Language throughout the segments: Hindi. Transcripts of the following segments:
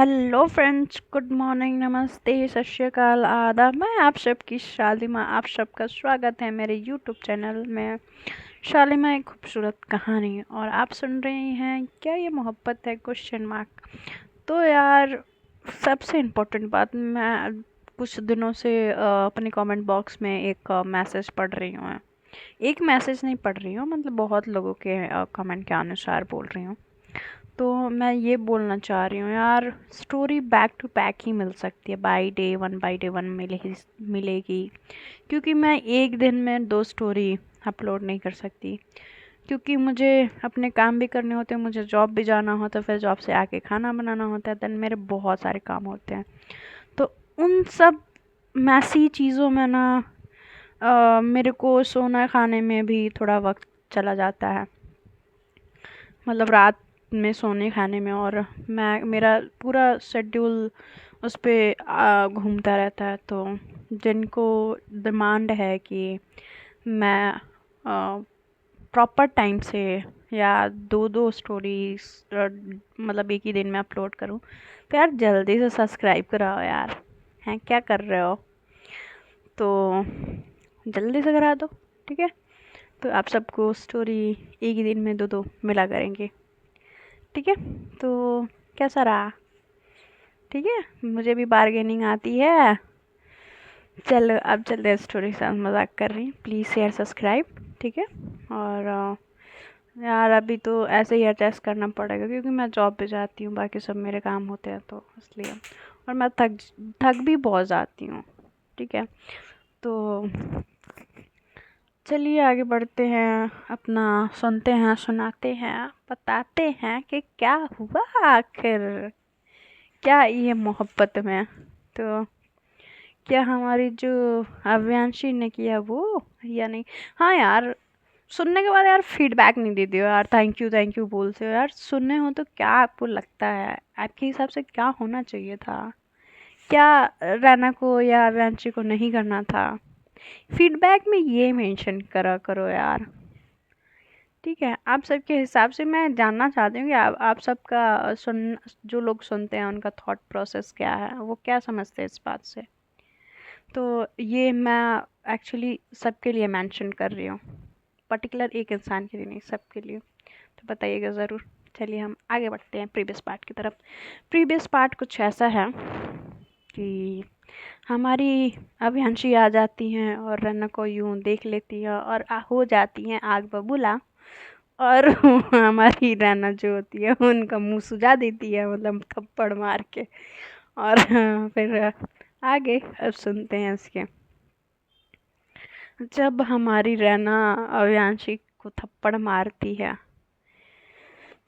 हेलो फ्रेंड्स, गुड मॉर्निंग, नमस्ते, सत श्री अकाल, आदाब। मैं आप सबकी शालिमा, आप सबका स्वागत है मेरे यूट्यूब चैनल में। शालिमा एक खूबसूरत कहानी, और आप सुन रहे हैं क्या ये मोहब्बत है क्वेश्चन मार्क। तो यार, सबसे इम्पोर्टेंट बात, मैं कुछ दिनों से अपने कमेंट बॉक्स में एक मैसेज पढ़ रही हूँ। एक मैसेज नहीं पढ़ रही हूँ, मतलब बहुत लोगों के कमेंट के अनुसार बोल रही हूँ। तो मैं ये बोलना चाह रही हूँ यार, स्टोरी बैक टू बैक ही मिल सकती है, बाय डे वन मिलेगी। क्योंकि मैं एक दिन में 2 स्टोरी अपलोड नहीं कर सकती, क्योंकि मुझे अपने काम भी करने होते हैं, मुझे जॉब भी जाना होता है, फिर जॉब से आके खाना बनाना होता है, देन मेरे बहुत सारे काम होते हैं। तो उन सब मैसी चीज़ों में ना मेरे को सोना खाने में भी थोड़ा वक्त चला जाता है, मतलब रात में सोने खाने में, और मैं मेरा पूरा शेड्यूल उस पे घूमता रहता है। तो जिनको डिमांड है कि मैं प्रॉपर टाइम से या 2 स्टोरीज मतलब एक ही दिन में अपलोड करूं, तो यार जल्दी से सब्सक्राइब कराओ यार। हैं, क्या कर रहे हो? तो जल्दी से करा दो, ठीक है? तो आप सबको स्टोरी एक ही दिन में 2 मिला करेंगे, ठीक है? तो कैसा रहा? ठीक है, मुझे भी बार्गेनिंग आती है। चलो अब चलते हैं स्टोरी, साथ मजाक कर रही हूँ। प्लीज़ शेयर सब्सक्राइब, ठीक है? और यार अभी तो ऐसे ही एडजस्ट करना पड़ेगा, क्योंकि मैं जॉब पे जाती हूँ, बाकी सब मेरे काम होते हैं, तो इसलिए। और मैं थक भी बहुत जाती हूँ, ठीक है? तो चलिए आगे बढ़ते हैं, अपना सुनते हैं, सुनाते हैं, बताते हैं कि क्या हुआ आखिर, क्या ये मोहब्बत में। तो क्या हमारी जो अव्यांशी ने किया वो, या नहीं? हाँ यार, सुनने के बाद यार फीडबैक नहीं देते हो यार, थैंक यू बोलते हो यार। सुनने हो तो क्या आपको लगता है, आपके हिसाब से क्या होना चाहिए था? क्या रैना को या अव्यांशी को नहीं करना था? फीडबैक में ये मेंशन करा करो यार, ठीक है? आप सबके हिसाब से मैं जानना चाहती हूँ कि आप सबका जो लोग सुनते हैं उनका थॉट प्रोसेस क्या है, वो क्या समझते हैं इस बात से। तो ये मैं एक्चुअली सबके लिए मेंशन कर रही हूँ, पर्टिकुलर एक इंसान के लिए नहीं, सबके लिए। तो बताइएगा ज़रूर। चलिए हम आगे बढ़ते हैं प्रीवियस पार्ट की तरफ। प्रीवियस पार्ट कुछ ऐसा है कि हमारी अभियांशी आ जाती हैं और रन्ना को यूं देख लेती है, और हो जाती हैं आग बबूला। और हमारी रैना जो होती है उनका मुंह सुझा देती है, मतलब थप्पड़ मार के। और फिर आगे अब सुनते हैं इसके। जब हमारी रैना अव्यांशी को थप्पड़ मारती है,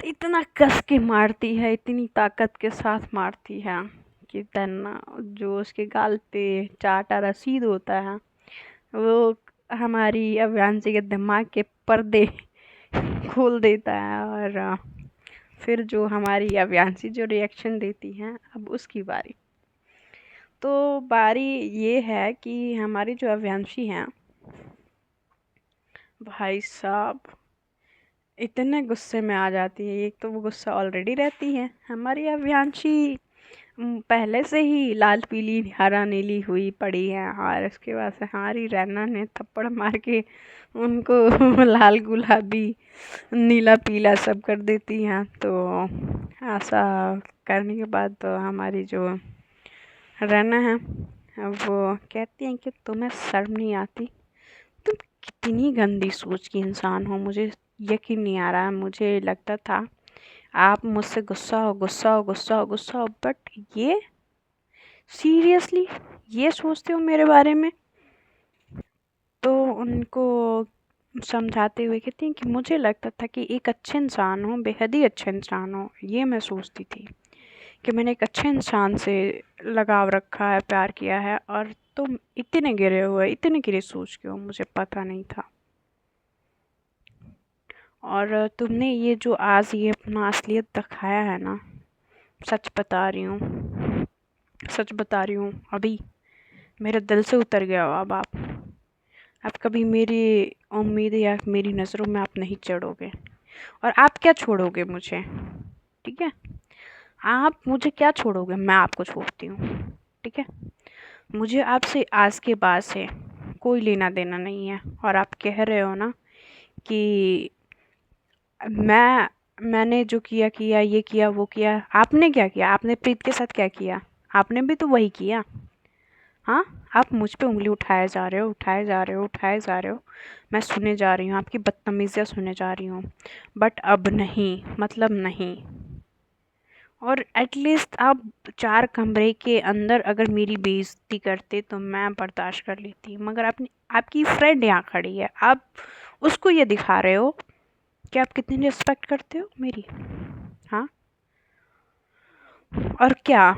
तो इतना कस के मारती है, इतनी ताकत के साथ मारती है कि तना जो उसके गाल पे चाटा रसीद होता है, वो हमारी अव्यांशी के दिमाग के पर्दे खोल देता है। और फिर जो हमारी अव्यांशी जो रिएक्शन देती हैं, अब उसकी बारी। तो बारी ये है कि हमारी जो अव्यांशी हैं, भाई साहब, इतने गुस्से में आ जाती है। एक तो वो गुस्सा ऑलरेडी रहती है हमारी अव्यांशी, पहले से ही लाल पीली हरा नीली हुई पड़ी है, और उसके बाद से हमारी रैना ने थप्पड़ मार के उनको लाल गुलाबी नीला पीला सब कर देती हैं। तो ऐसा करने के बाद तो हमारी जो रैना है, वो कहती हैं कि तुम्हें शर्म नहीं आती? तुम कितनी गंदी सोच की इंसान हो, मुझे यकीन नहीं आ रहा है। मुझे लगता था आप मुझसे गुस्सा हो, बट ये सीरियसली ये सोचते हो मेरे बारे में? तो उनको समझाते हुए कहती हैं कि मुझे लगता था कि एक अच्छे इंसान हो, बेहद ही अच्छे इंसान हो, ये मैं सोचती थी कि मैंने एक अच्छे इंसान से लगाव रखा है, प्यार किया है, और तुम इतने गिरे सोच के हो, मुझे पता नहीं था। और तुमने ये जो आज ये अपना असलियत दिखाया है ना, सच बता रही हूँ, अभी मेरे दिल से उतर गया हो। अब कभी मेरी उम्मीद या मेरी नज़रों में आप नहीं चढ़ोगे, और आप क्या छोड़ोगे मुझे, ठीक है? आप मुझे क्या छोड़ोगे, मैं आपको छोड़ती हूँ। ठीक है, मुझे आपसे आज के बाद से कोई लेना देना नहीं है। और आप कह रहे हो ना कि मैंने जो किया किया, ये किया वो किया। आपने क्या किया? आपने प्रीत के साथ क्या किया? आपने भी तो वही किया। हाँ, आप मुझ पे उंगली उठाए जा रहे हो, उठाए जा रहे हो, उठाए जा रहे हो। मैं सुने जा रही हूँ, आपकी बदतमीजियाँ सुने जा रही हूँ। बट अब नहीं, मतलब नहीं। और एटलीस्ट आप 4 कमरे के अंदर अगर मेरी बेइज्जती करते तो मैं बर्दाश्त कर लेती, मगर आपने, आपकी फ्रेंड यहाँ खड़ी है, आप उसको ये दिखा रहे हो कि आप कितनी रिस्पेक्ट करते हो मेरी। हाँ, और क्या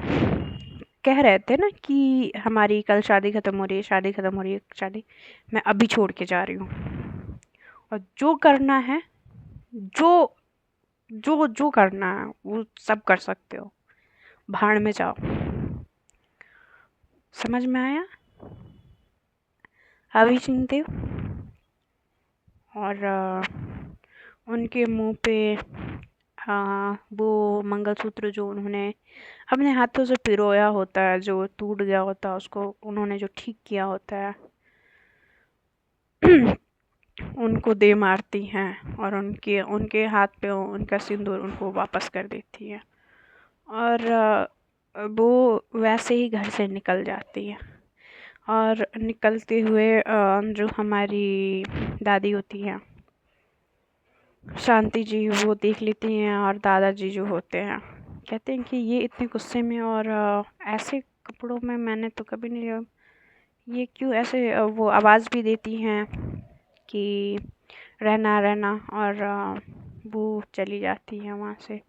कह रहे थे ना कि हमारी कल शादी ख़त्म हो रही है, शादी ख़त्म हो रही है, शादी। मैं अभी छोड़ के जा रही हूँ। और जो करना है, जो जो जो करना है वो सब कर सकते हो। भाड़ में जाओ। समझ में आया? अभी चिंते हो। और उनके मुंह पे वो मंगलसूत्र जो उन्होंने अपने हाथों से पिरोया होता है, जो टूट गया होता है, उसको उन्होंने जो ठीक किया होता है उनको दे मारती हैं और उनके उनके हाथ पे उनका सिंदूर उनको वापस कर देती है। और वो वैसे ही घर से निकल जाती है। और निकलते हुए जो हमारी दादी होती हैं शांति जी, वो देख लेती हैं। और दादाजी जो होते हैं कहते हैं कि ये इतने गुस्से में और ऐसे कपड़ों में मैंने तो कभी नहीं लिया, ये क्यों ऐसे। वो आवाज़ भी देती हैं कि रहना रहना। और वो चली जाती है वहाँ से।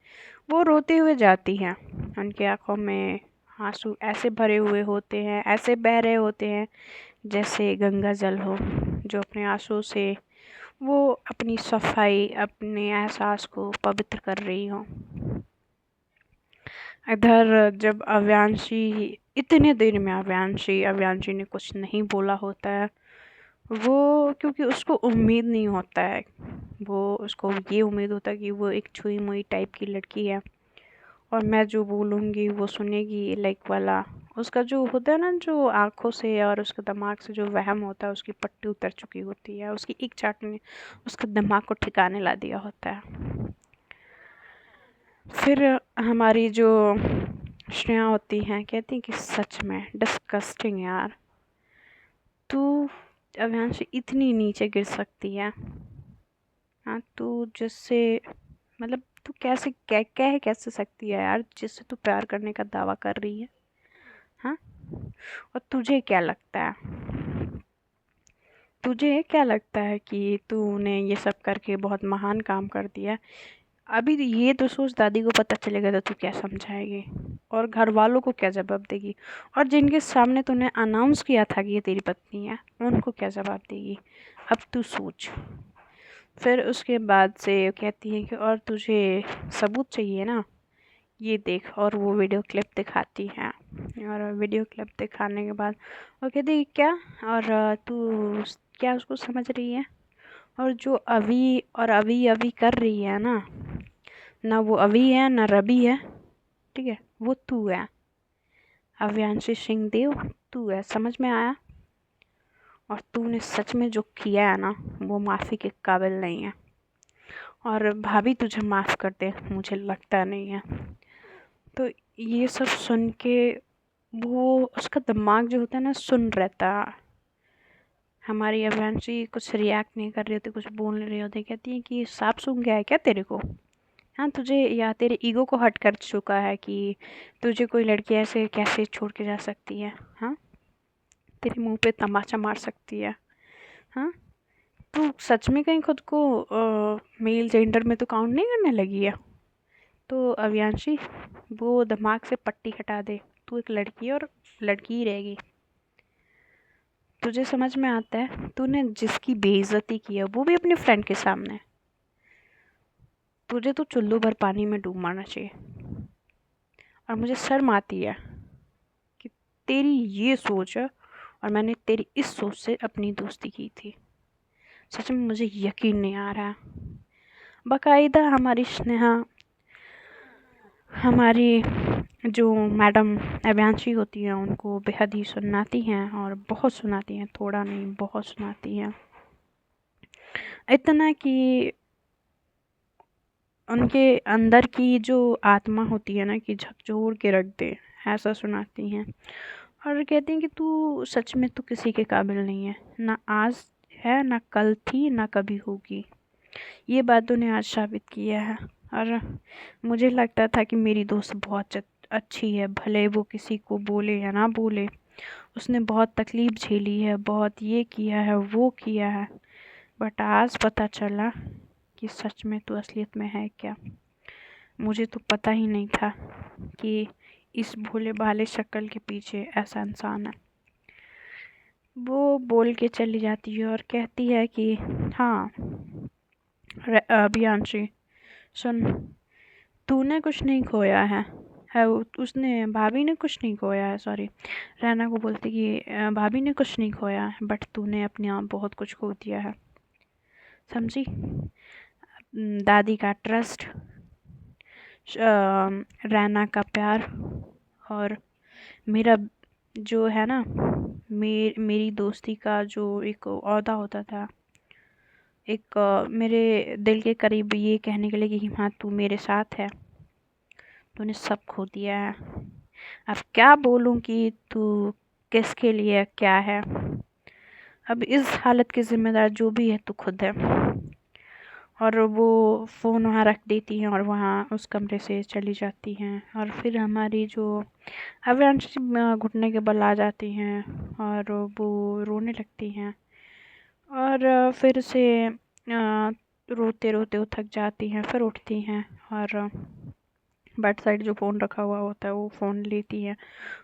वो रोते हुए जाती हैं, उनकी आंखों में आंसू ऐसे भरे हुए होते हैं, ऐसे बह रहे होते हैं जैसे गंगा जल हो, जो अपने आंसू से वो अपनी सफाई, अपने एहसास को पवित्र कर रही हो। इधर जब अव्यांशी, इतने देर में अव्यांशी ने कुछ नहीं बोला होता है। वो क्योंकि उसको उम्मीद नहीं होता है, वो उसको ये उम्मीद होता है कि वो एक छुई मुई टाइप की लड़की है और मैं जो बोलूँगी वो सुनेगी, लाइक वाला। उसका जो होता है ना, जो आँखों से और उसके दिमाग से जो वहम होता है, उसकी पट्टी उतर चुकी होती है। उसकी एक चाट ने उसके दिमाग को ठिकाने ला दिया होता है। फिर हमारी जो श्रेया होती हैं कहती हैं कि सच में डिस्गस्टिंग यार, तू अविनाश इतनी नीचे गिर सकती है। हाँ, तू जिससे, मतलब तू कैसे कह कैसे सकती है यार, जिससे तू प्यार करने का दावा कर रही है। हाँ, और तुझे क्या लगता है, तुझे क्या लगता है कि तूने ये सब करके बहुत महान काम कर दिया। अभी ये तो सोच, दादी को पता चलेगा तो तू क्या समझाएगी और घर वालों को क्या जवाब देगी, और जिनके सामने तूने अनाउंस किया था कि ये तेरी पत्नी है, उनको क्या जवाब देगी। अब तू सोच। फिर उसके बाद से कहती है कि और तुझे सबूत चाहिए ना, ये देख। और वो वीडियो क्लिप दिखाती है, और वीडियो क्लिप दिखाने के बाद वो कहती है क्या, और तू क्या उसको समझ रही है। और जो अभी और अभी अभी कर रही है ना वो अभी है ना रवि है। ठीक है, वो तू है, अव्यांशी सिंहदेव तू है। समझ में आया? और तूने सच में जो किया है ना, वो माफ़ी के काबिल नहीं है। और भाभी तुझे माफ़ कर दे, मुझे लगता नहीं है। तो ये सब सुन के वो, उसका दिमाग जो होता है ना, सुन रहता। हमारी अव्यांशी कुछ रिएक्ट नहीं कर रही होती, कुछ बोल नहीं रही होती। कहती है कि सांप सूंघ गया है क्या तेरे को। हाँ, तुझे या तेरे ईगो को हर्ट कर चुका है कि तुझे कोई लड़की ऐसे कैसे छोड़ के जा सकती है। हाँ, तेरे मुंह पे तमाचा मार सकती है। हाँ, तू सच में कहीं खुद को मेल जेंडर में तो काउंट नहीं करने लगी है। तो अवियांशी, वो दिमाग से पट्टी हटा दे, तू एक लड़की है और लड़की ही रहेगी। तुझे समझ में आता है, तूने जिसकी बेइज्जती की है वो भी अपने फ्रेंड के सामने, तुझे तो चुल्लू भर पानी में डूब मारना चाहिए। और मुझे शर्म आती है कि तेरी ये सोच है और मैंने तेरी इस सोच से अपनी दोस्ती की थी। सच में मुझे यकीन नहीं आ रहा है। बाकायदा हमारी स्नेहा हमारी जो मैडम अभियांशी होती हैं उनको बेहद ही सुनाती हैं, और बहुत सुनाती हैं, थोड़ा नहीं बहुत सुनाती हैं। इतना कि उनके अंदर की जो आत्मा होती है ना, कि झकझोर के रख दे, ऐसा सुनाती हैं। और कहती हैं कि तू सच में तो किसी के काबिल नहीं है, ना आज है, ना कल थी, ना कभी होगी। ये बातों ने आज साबित किया है। और मुझे लगता था कि मेरी दोस्त बहुत अच्छी है, भले वो किसी को बोले या ना बोले, उसने बहुत तकलीफ़ झेली है, बहुत ये किया है, वो किया है, बट आज पता चला कि सच में तो असलियत में है क्या। मुझे तो पता ही नहीं था कि इस भोले भाले शक्ल के पीछे ऐसा इंसान है। वो बोल के चली जाती है और कहती है कि हाँ अभियांशी सुन, तूने कुछ नहीं खोया है उसने, भाभी ने कुछ नहीं खोया है, सॉरी, रैना को बोलती कि भाभी ने कुछ नहीं खोया है, बट तूने अपने आप बहुत कुछ खो दिया है, समझी। दादी का ट्रस्ट, रैना का प्यार, और मेरा जो है ना, मेरी दोस्ती का जो एक ओहदा होता था, एक मेरे दिल के करीब ये कहने के लिए कि हाँ तू मेरे साथ है, तूने सब खो दिया है। अब क्या बोलूँ कि तू किसके लिए क्या है। अब इस हालत की ज़िम्मेदार जो भी है तू खुद है। और वो फ़ोन वहाँ रख देती हैं और वहाँ उस कमरे से चली जाती हैं। और फिर हमारी जो अविनाशी घुटने के बल आ जाती हैं और वो रोने लगती हैं, और फिर से रोते रोते वो थक जाती हैं, फिर उठती हैं और बेड साइड जो फ़ोन रखा हुआ होता है वो फ़ोन लेती हैं,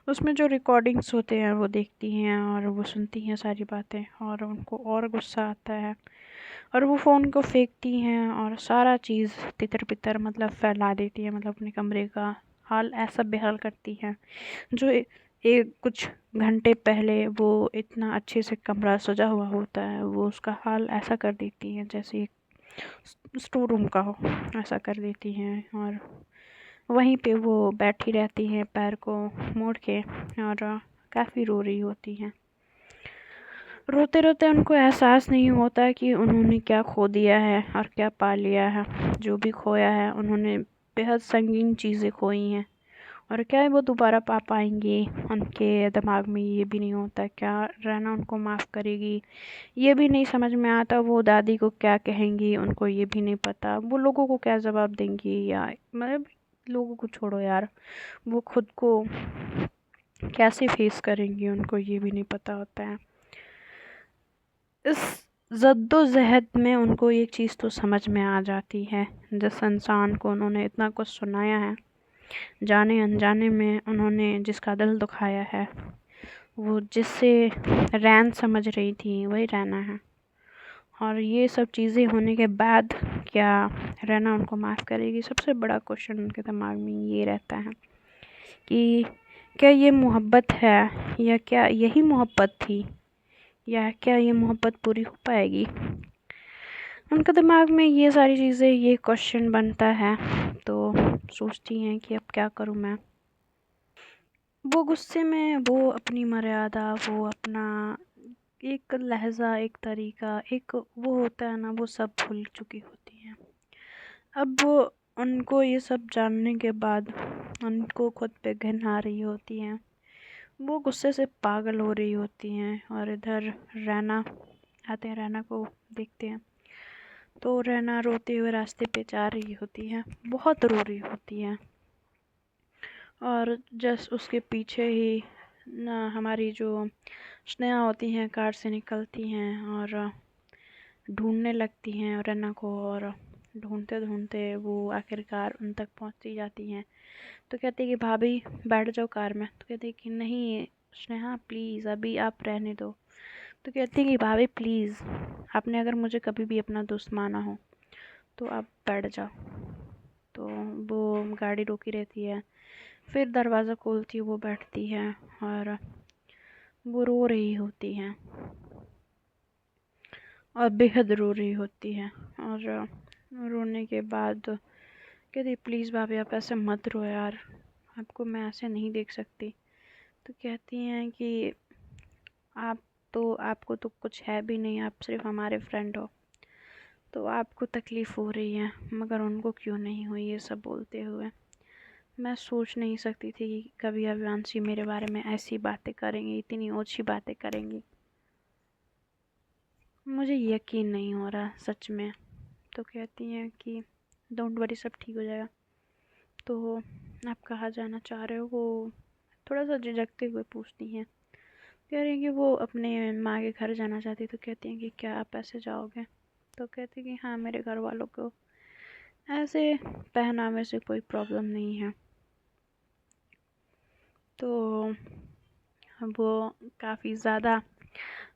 उसमें जो रिकॉर्डिंग्स होते हैं वो देखती हैं और वो सुनती हैं सारी बातें, और उनको और गुस्सा आता है और वो फ़ोन को फेंकती हैं और सारा चीज़ तितर बितर मतलब फैला देती है, मतलब अपने कमरे का हाल ऐसा बेहाल करती हैं। जो एक कुछ घंटे पहले वो इतना अच्छे से कमरा सजा हुआ होता है, वो उसका हाल ऐसा कर देती हैं जैसे एक स्टोर रूम का हो, ऐसा कर देती हैं। और वहीं पे वो बैठी रहती हैं पैर को मोड़ के, और काफ़ी रो रही होती हैं। रोते रोते उनको एहसास नहीं होता कि उन्होंने क्या खो दिया है और क्या पा लिया है। जो भी खोया है उन्होंने बेहद संगीन चीज़ें खोई हैं, और क्या वो दोबारा पा पाएंगी, उनके दिमाग में ये भी नहीं होता। क्या रहना उनको माफ़ करेगी, ये भी नहीं समझ में आता। वो दादी को क्या कहेंगी, उनको ये भी नहीं पता। वो लोगों को क्या जवाब देंगी, या मतलब लोगों को छोड़ो यार, वो खुद को कैसे फेस करेंगी उनको ये भी नहीं पता होता है। इस जद्दोजहद में उनको एक चीज़ तो समझ में आ जाती है, जिस इंसान को उन्होंने इतना कुछ सुनाया है, जाने अनजाने में उन्होंने जिसका दिल दुखाया है, वो जिससे रैन समझ रही थी वही रैना है। और ये सब चीज़ें होने के बाद क्या रैना उनको माफ़ करेगी? सबसे बड़ा क्वेश्चन उनके दिमाग में ये रहता है कि क्या ये मोहब्बत है, या क्या यही मोहब्बत थी, या क्या ये मोहब्बत पूरी हो पाएगी। उनके दिमाग में ये सारी चीज़ें, ये क्वेश्चन बनता है, तो सोचती हैं कि अब क्या करूँ मैं। वो गुस्से में वो अपनी मर्यादा, वो अपना एक लहज़ा, एक तरीका, एक वो होता है ना, वो सब भूल चुकी होती हैं। अब वो उनको ये सब जानने के बाद उनको खुद पे घिन आ रही होती है, वो गुस्से से पागल हो रही होती हैं। और इधर रैना आते हैं, रैना को देखते हैं तो रैना रोते हुए रास्ते पे जा रही होती है, बहुत रो रही होती है। और जस्ट उसके पीछे ही ना हमारी जो स्नेहा होती हैं कार से निकलती हैं और ढूंढने लगती हैं रैना को, और ढूंढते ढूंढते वो आखिरकार उन तक पहुंचती जाती हैं। तो कहती है कि भाभी बैठ जाओ कार में। तो कहती है कि नहीं स्नेहा प्लीज़ अभी आप रहने दो। तो कहती है कि भाभी प्लीज़, आपने अगर मुझे कभी भी अपना दोस्त माना हो तो आप बैठ जाओ। तो वो गाड़ी रोकी रहती है, फिर दरवाज़ा खोलती है, वो बैठती है और वो रो रही होती हैं, और बेहद रो रही होती है। और रोने के बाद कहती प्लीज़ भाभी आप ऐसे मत रो यार, आपको मैं ऐसे नहीं देख सकती। तो कहती हैं कि आप आपको तो कुछ है भी नहीं, आप सिर्फ हमारे फ्रेंड हो, तो आपको तकलीफ़ हो रही है, मगर उनको क्यों नहीं हुई। ये सब बोलते हुए मैं सोच नहीं सकती थी कि कभी अवियांशी मेरे बारे में ऐसी बातें करेंगी, इतनी ओछी बातें करेंगी। मुझे यकीन नहीं हो रहा सच में। तो कहती हैं कि डोंट वरी, सब ठीक हो जाएगा। तो आप कहाँ जाना चाह रहे हो, वो थोड़ा सा झिझकते हुए पूछती हैं। कह रही हैं कि वो अपने माँ के घर जाना चाहती। तो कहती हैं कि क्या आप ऐसे जाओगे। तो कहती हैं कि हाँ, मेरे घर वालों को ऐसे पहनावे से कोई प्रॉब्लम नहीं है। तो वो काफ़ी ज़्यादा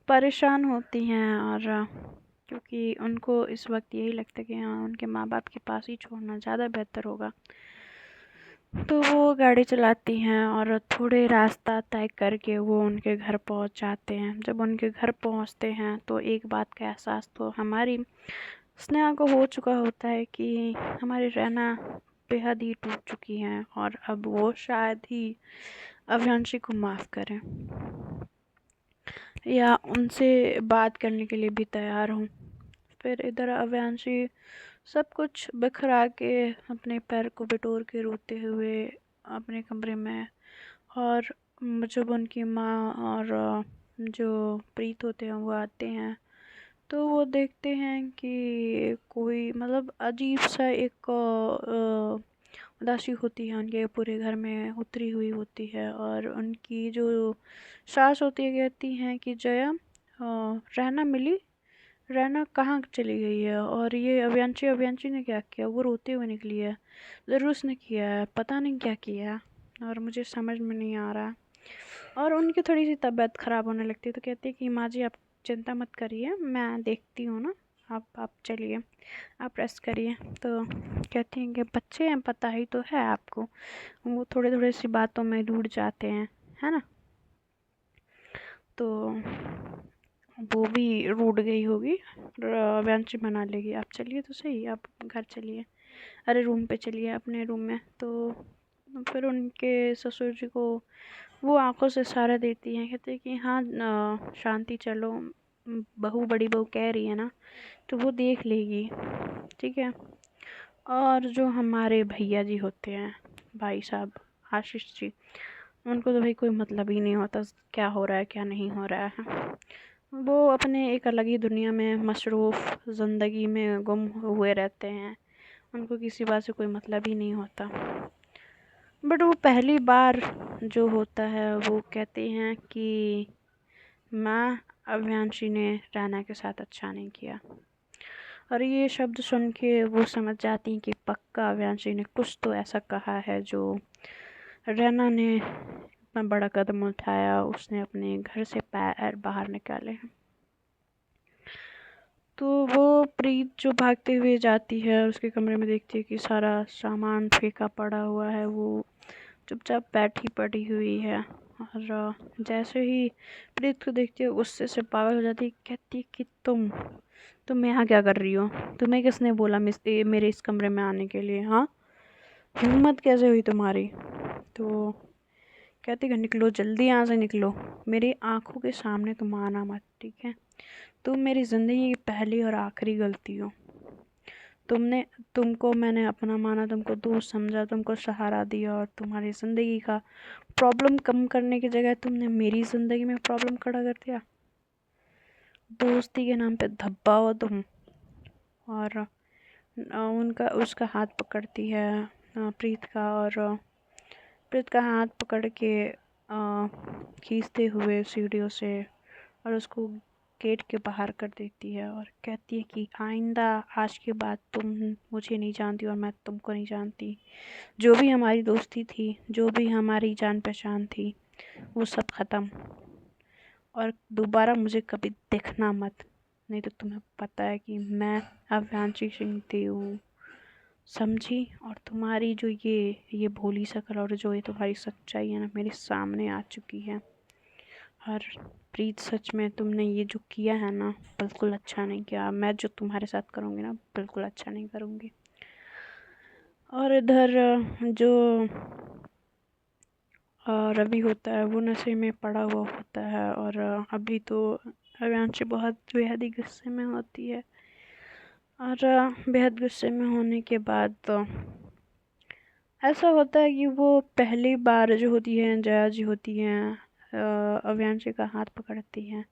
परेशान होती हैं, और क्योंकि उनको इस वक्त यही लगता है कि हाँ, उनके माँ बाप के पास ही छोड़ना ज़्यादा बेहतर होगा। तो वो गाड़ी चलाती हैं और थोड़े रास्ता तय करके वो उनके घर पहुंच जाते हैं। जब उनके घर पहुंचते हैं तो एक बात का एहसास तो हमारी स्नेहा को हो चुका होता है कि हमारी रैना बेहद ही टूट चुकी हैं, और अब वो शायद ही अविनाशी को माफ़ करें या उनसे बात करने के लिए भी तैयार हूँ। फिर इधर अविनाशी सब कुछ बिखरा के अपने पैर को बटोर के रोते हुए अपने कमरे में, और जब उनकी माँ और जो प्रीत होते हैं वो आते हैं तो वो देखते हैं कि कोई मतलब अजीब सा एक उदासी होती है उनके पूरे घर में उतरी हुई होती है। और उनकी जो सास होती है कहती हैं कि जया, रहना मिली, रैना कहाँ चली गई है, और ये अवियांशी ने क्या किया। वो रोते हुए निकली है, ज़रूर उसने किया है, पता नहीं क्या किया और मुझे समझ में नहीं आ रहा। और उनकी थोड़ी सी तबीयत ख़राब होने लगती है। तो कहती है कि माँ जी आप चिंता मत करिए, मैं देखती हूँ ना, आप चलिए, आप रेस्ट करिए। तो कहती हैं कि बच्चे हैं, पता ही तो है आपको, वो थोड़े थोड़े सी बातों में रूठ जाते हैं, है ना। तो वो भी रूठ गई होगी, बेंच बना लेगी। आप चलिए तो सही, आप घर चलिए, अरे रूम पे चलिए, अपने रूम में। तो फिर उनके ससुर जी को वो आंखों से इशारा देती हैं, कहते हैं कि हाँ शांति चलो, बहू बड़ी बहू कह रही है ना, तो वो देख लेगी, ठीक है। और जो हमारे भैया जी होते हैं, भाई साहब आशीष जी, उनको तो भाई कोई मतलब ही नहीं होता क्या हो रहा है क्या नहीं हो रहा है। वो अपने एक अलग ही दुनिया में मसरूफ़ ज़िंदगी में गुम हुए रहते हैं, उनको किसी बात से कोई मतलब ही नहीं होता। बट वो पहली बार जो होता है वो कहते हैं कि माँ, अविनाशी ने रैना के साथ अच्छा नहीं किया। और ये शब्द सुन के वो समझ जाती हैं कि पक्का अविनाशी ने कुछ तो ऐसा कहा है जो रैना ने इतना बड़ा कदम उठाया, उसने अपने घर से पैर बाहर निकाले हैं। तो वो प्रीत जो भागते हुए जाती है उसके कमरे में, देखती है कि सारा सामान फेंका पड़ा हुआ है, वो चुपचाप बैठी पड़ी हुई है। और जैसे ही प्रीत को देखती है गुस्से से पागल हो जाती है, कहती है कि तुम यहाँ क्या कर रही हो, तुम्हें किसने बोला मेरे इस कमरे में आने के लिए, हाँ, हिम्मत कैसे हुई तुम्हारी। तो कहती है निकलो जल्दी यहाँ से निकलो, मेरी आंखों के सामने तुम आना मत, ठीक है। तुम मेरी ज़िंदगी की पहली और आखिरी गलती हो। तुमको मैंने अपना माना, तुमको दोस्त समझा, तुमको सहारा दिया, और तुम्हारी ज़िंदगी का प्रॉब्लम कम करने की जगह तुमने मेरी ज़िंदगी में प्रॉब्लम खड़ा कर दिया। दोस्ती के नाम पे धब्बा हो तुम। और उसका हाथ पकड़ती है प्रीत का, और प्रीत का हाथ पकड़ के खींचते हुए सीढ़ियों से और उसको गेट के बाहर कर देती है, और कहती है कि आइंदा आज के बाद तुम मुझे नहीं जानती और मैं तुमको नहीं जानती। जो भी हमारी दोस्ती थी, जो भी हमारी जान पहचान थी, वो सब ख़त्म, और दोबारा मुझे कभी देखना मत, नहीं तो तुम्हें पता है कि मैं अविनाशी सिंह हूँ, समझी। और तुम्हारी जो ये भोली शक्ल और जो ये तुम्हारी सच्चाई है ना, मेरे सामने आ चुकी है। और प्रीत सच में तुमने ये जो किया है ना, बिल्कुल अच्छा नहीं किया। मैं जो तुम्हारे साथ करूँगी ना, बिल्कुल अच्छा नहीं करूँगी। और इधर जो रवि होता है वो नशे में पड़ा हुआ होता है। और अभी तो अव्यांशी बहुत बेहद ही गुस्से में होती है। और बेहद गुस्से में होने के बाद ऐसा होता है कि वो पहली बार जो होती है जया जी होती हैं अव्यांशी का हाथ पकड़ती हैं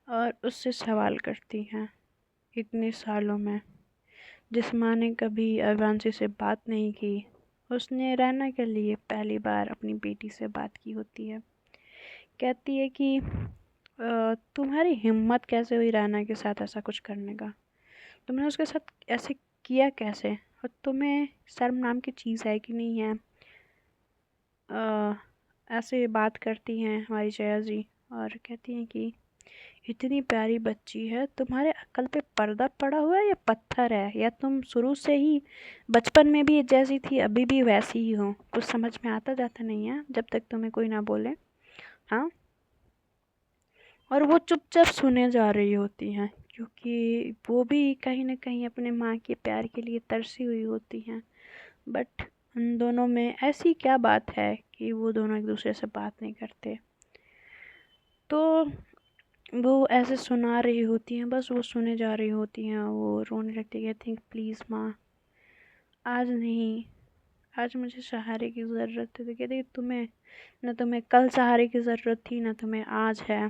और उससे सवाल करती हैं। इतने सालों में जिस माँ ने कभी अव्यांशी से बात नहीं की, उसने रैना के लिए पहली बार अपनी बेटी से बात की होती है। कहती है कि तुम्हारी हिम्मत कैसे हुई रैना के साथ ऐसा कुछ करने का? तुमने उसके साथ ऐसे किया कैसे? और तुम्हें शर्म नाम की चीज़ है कि नहीं है? ऐसे बात करती हैं हमारी जया जी और कहती हैं कि इतनी प्यारी बच्ची है, तुम्हारे अक्ल पे पर्दा पड़ा हुआ है या पत्थर है, या तुम शुरू से ही बचपन में भी जैसी थी अभी भी वैसी ही हो? कुछ समझ में आता जाता नहीं है जब तक तुम्हें कोई ना बोले। हाँ। और वो चुपचाप सुने जा रही होती हैं क्योंकि वो भी कहीं ना कहीं अपने माँ के प्यार के लिए तरसी हुई होती हैं। बट उन दोनों में ऐसी क्या बात है कि वो दोनों एक दूसरे से बात नहीं करते? तो वो ऐसे सुना रही होती हैं, बस वो सुने जा रही होती हैं। वो रोने लगती है, कहती हैं प्लीज़ माँ, आज नहीं, आज मुझे सहारे की ज़रूरत है। तो कहती है तुम्हें न तुम्हें कल सहारे की ज़रूरत थी न तुम्हें आज है।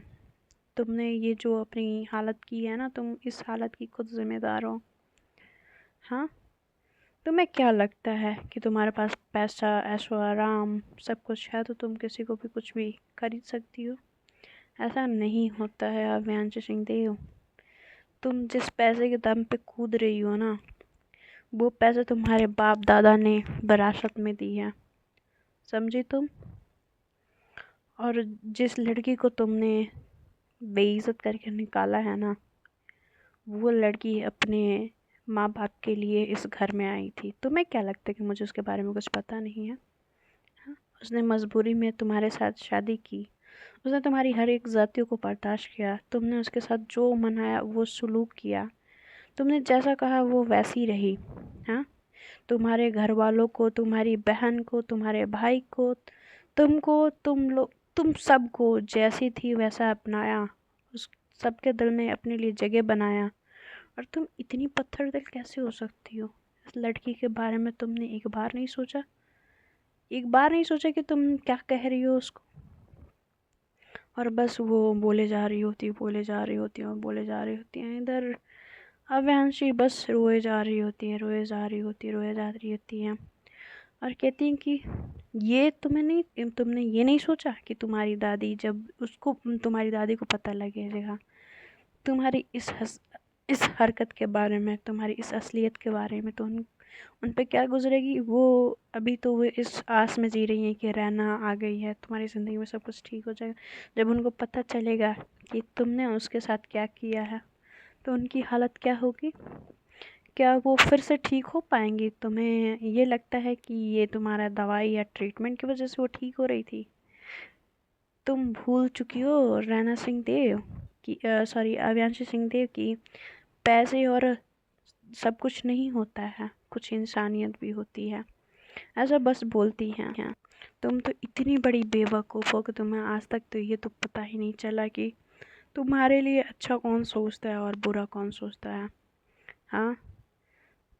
तुमने ये जो अपनी हालत की है ना, तुम इस हालत की खुद जिम्मेदार हो। हाँ। तुम्हें क्या लगता है कि तुम्हारे पास पैसा ऐशो आराम सब कुछ है तो तुम किसी को भी कुछ भी खरीद सकती हो? ऐसा नहीं होता है अव्यांश सिंहदेव। तुम जिस पैसे के दम पे कूद रही हो ना, वो पैसे तुम्हारे बाप दादा ने विरासत में दी है, समझी तुम? और जिस लड़की को तुमने बेइज्जत करके निकाला है ना, वो लड़की अपने माँ बाप के लिए इस घर में आई थी। तुम्हें क्या लगता है कि मुझे उसके बारे में कुछ पता नहीं है? हाँ? उसने मजबूरी में तुम्हारे साथ शादी की। उसने तुम्हारी हर एक जातियों को बर्दाश्त किया। तुमने उसके साथ जो मनाया वो सलूक किया। तुमने जैसा कहा वो वैसी रही। हाँ। तुम्हारे घर वालों को, तुम्हारी बहन को, तुम्हारे भाई को, तुमको, तुम सबको जैसी थी वैसा अपनाया। उस सबके दिल में अपने लिए जगह बनाया। और तुम इतनी पत्थर दिल कैसे हो सकती हो? इस लड़की के बारे में तुमने एक बार नहीं सोचा? एक बार नहीं सोचा कि तुम क्या कह रही हो उसको? और बस वो बोले जा रही होती, बोले जा रही होती है और बोले जा रही होती हैं। इधर अव्यांशी बस रोए जा रही होती है, रोए जा रही होती है, रोए जा रही होती हैं। और कहती हैं कि ये तुमने ये नहीं सोचा कि तुम्हारी दादी जब उसको तुम्हारी दादी को पता लगेगा तुम्हारी इस हरकत के बारे में, तुम्हारी इस असलियत के बारे में, तो उन पे क्या गुजरेगी? वो अभी तो वो इस आस में जी रही हैं कि रहना आ गई है तुम्हारी ज़िंदगी में, सब कुछ ठीक हो जाएगा। जब उनको पता चलेगा कि तुमने उसके साथ क्या किया है तो उनकी हालत क्या होगी? क्या वो फिर से ठीक हो पाएंगी? तुम्हें ये लगता है कि ये तुम्हारा दवाई या ट्रीटमेंट की वजह से वो ठीक हो रही थी? तुम भूल चुकी हो रैना सिंह देव की, सॉरी अव्यांशी सिंह देव की, पैसे और सब कुछ नहीं होता है, कुछ इंसानियत भी होती है। ऐसा बस बोलती हैं। तुम तो इतनी बड़ी बेवकूफ़ हो कि तुम्हें आज तक तो ये तो पता ही नहीं चला कि तुम्हारे लिए अच्छा कौन सोचता है और बुरा कौन सोचता है। हाँ।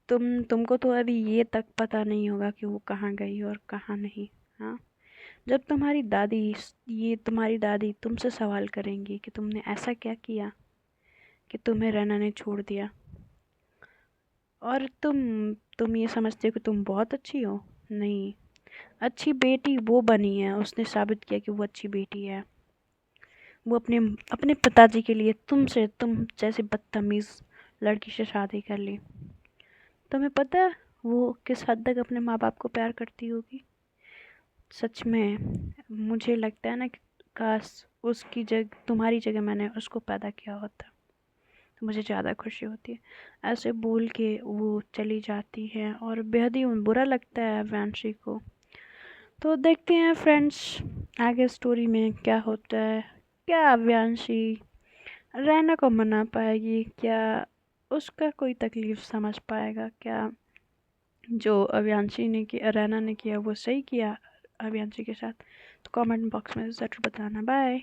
तुमको तो अभी ये तक पता नहीं होगा कि वो कहाँ गई और कहाँ नहीं। हाँ। जब तुम्हारी दादी तुमसे सवाल करेंगी कि तुमने ऐसा क्या किया कि तुम्हें रैना ने छोड़ दिया, और तुम ये समझते हो कि तुम बहुत अच्छी हो? नहीं, अच्छी बेटी वो बनी है, उसने साबित किया कि वो अच्छी बेटी है। वो अपने अपने पिताजी के लिए तुम जैसे बदतमीज़ लड़की से शादी कर ली। तुम्हें पता है वो किस हद तक अपने माँ बाप को प्यार करती होगी? सच में मुझे लगता है ना कि काश उसकी जगह, तुम्हारी जगह मैंने उसको पैदा किया होता तो मुझे ज़्यादा खुशी होती है। ऐसे बोल के वो चली जाती है और बेहद ही बुरा लगता है वैंशी को। तो देखते हैं फ्रेंड्स आगे स्टोरी में क्या होता है। क्या अव्यांशी रैना को मना पाएगी? क्या उसका कोई तकलीफ़ समझ पाएगा? क्या जो अभियांशी ने किया, रैना ने किया, वो सही किया अभियांशी के साथ? तो कमेंट बॉक्स में ज़रूर बताना। बाय।